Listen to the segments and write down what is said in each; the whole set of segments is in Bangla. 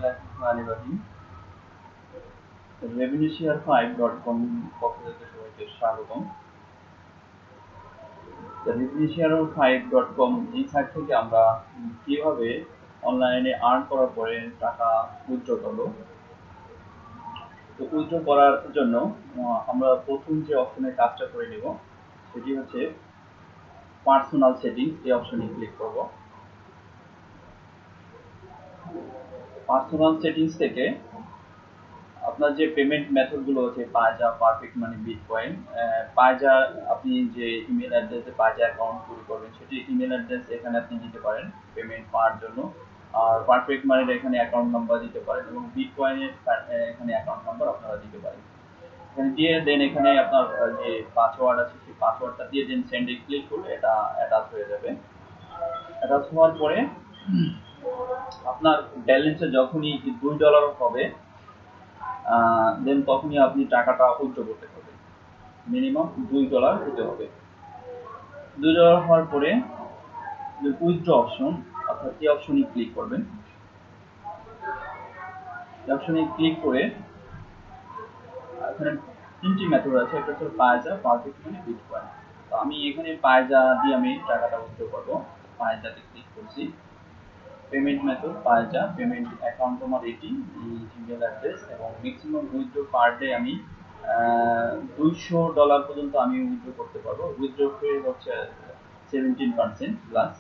বিসমিল্লাহিররহমানিররহিম। revenueshare5.com পক্ষ থেকে সবাইকে স্বাগতম। revenueshare5.com এই সাইট থেকে আমরা কিভাবে অনলাইনে আর্ন করার পরে টাকা উইথড্র করব। তো উইথড্র করার জন্য আমরা প্রথম যে অপশনে কাজটা করে নেব সেটি হচ্ছে পার্সোনাল সেটিংস। এই অপশনে ক্লিক করব। পার্সোনাল সেটিংস থেকে আপনার যে পেমেন্ট মেথডগুলো আছে পায়জা, পারফেক্ট মানি, বিটকয়েন, পায়জা আপনি যে ইমেল অ্যাড্রেসে পায়জা অ্যাকাউন্ট তৈরি করবেন সেটি ইমেল অ্যাড্রেস এখানে আপনি দিতে পারেন পেমেন্ট পাওয়ার জন্য। আর পারফেক্ট মানির এখানে অ্যাকাউন্ট নাম্বার দিতে পারেন এবং বিটকয়েনের এখানে অ্যাকাউন্ট নাম্বার আপনারা দিতে পারেন। এখানে দিয়ে দেন এখানে আপনার যে পাসওয়ার্ড আছে সেই পাসওয়ার্ডটা দিয়ে দেন সেন্ডে ক্লিক করলে এটা অ্যাটাচ হয়ে যাবে। অ্যাটাচ হওয়ার পরে আপনার ব্যালেন্সে যখনই $2 হবে দেন তখনই আপনি টাকাটা উইথড্র করতে পারবেন। মিনিমাম $2 হতে হবে। $2 হওয়ার পরে উইথড্র অপশন অর্থাৎ এই অপশনে ক্লিক করবেন। এই অপশনে ক্লিক করে এখানে তিনটি মেথড আছে, একটা হচ্ছে পায়জা, পারফেক্ট মানি, বিটকয়েন। তো আমি এখানে পায়জা দিয়ে আমি টাকাটা উইথড্র করবো। পায়জাতে ক্লিক করছি। পেমেন্ট মেথড পায়জা, পেমেন্ট অ্যাকাউন্ট আমার এটি, ইমেল অ্যাড্রেস এবং ম্যাক্সিমাম উইথড্র পার ডে আমি $200 পর্যন্ত আমি উইথড্র করতে পারবো। উইথড্র ফি হচ্ছে 17% প্লাস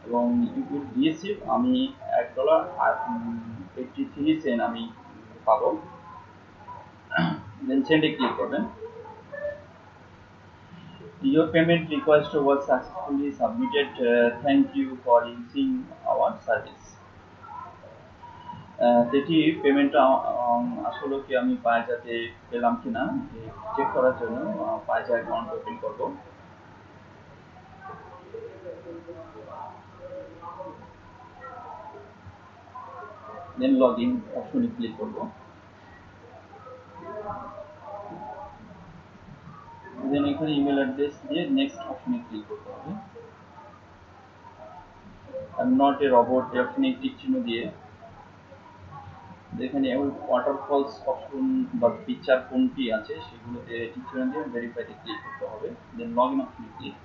এবং ইউটিউব রিসিভ আমি $1.83 আমি পাবো। দেন সেন্ডে ক্লিক করবেন। Your payment request was successfully submitted. Thank you for using our service. যেটি পেমেন্টটা আসলে কি আমি পায়জাতে পেলাম কিনা চেক করার জন্য পায়জা অ্যাকাউন্ট ওপেন করব। দেন লগ ইন অপশনে ক্লিক করব। দেন এখানে ইমেল অ্যাড্রেস দিয়ে নেক্সট অপশনে ক্লিক করতে হবে। আর নট এ রোবট এই অপশনে টিক চিহ্ন দিয়ে যেখানে ওয়াটারফলস অপশন বা পিকচার কোনটি আছে সেগুলোতে টিক চিহ্ন দিয়ে ভেরিফাইতে ক্লিক করতে হবে। দেন লগ ইন অপশনে ক্লিক।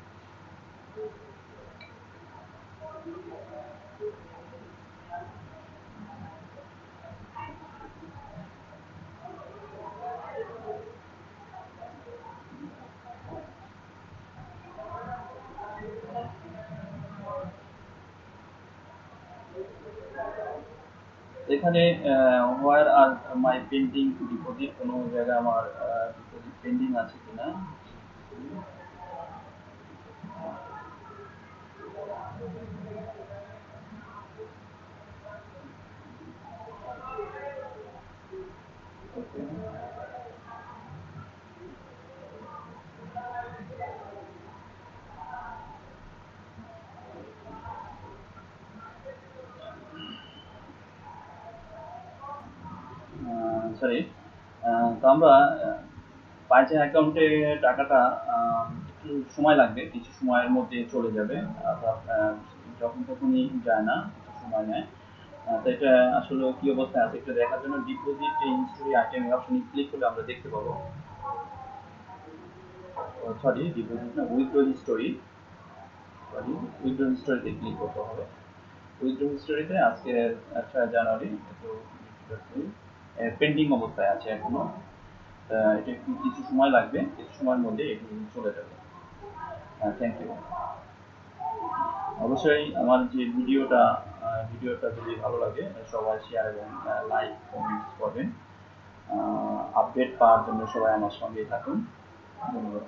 এখানে হোয়ার আর মাই পেন্ডিং ডিপোজিট, কোনো জায়গায় আমার ডিপোজিট পেন্ডিং আছে কিনা সরি। তো আমরা পায়জা অ্যাকাউন্টে টাকাটা একটু সময় লাগবে, কিছু সময়ের মধ্যে চলে যাবে, অর্থাৎ যখন তখনই যায় না, কিছু সময় নেয়। তো এটা আসলে কি অবস্থায় আছে এটা দেখার জন্য ডিপোজিট হিস্টোরি আইটেম অপশনে ক্লিক করলে আমরা দেখতে পাবো। সরি, ডিপোজিট না, উইথড্র হিস্টোরি। সরি, উইথড্র হিস্টোরিতে ক্লিক করতে হবে। উইথড্র হিস্টোরিতে আজকে 6 জানুয়ারি পেন্ডিং অবস্থায় আছে এখনো। এটা একটু কিছু সময় লাগবে, কিছু সময়ের মধ্যে এটি চলে যাবে। Thank you. অবশ্যই আমার যে ভিডিওটা যদি ভালো লাগে সবাই শেয়ার এবং লাইক কমেন্টস করবেন। আপডেট পাওয়ার জন্য সবাই আমার সঙ্গেই থাকুন। ধন্যবাদ।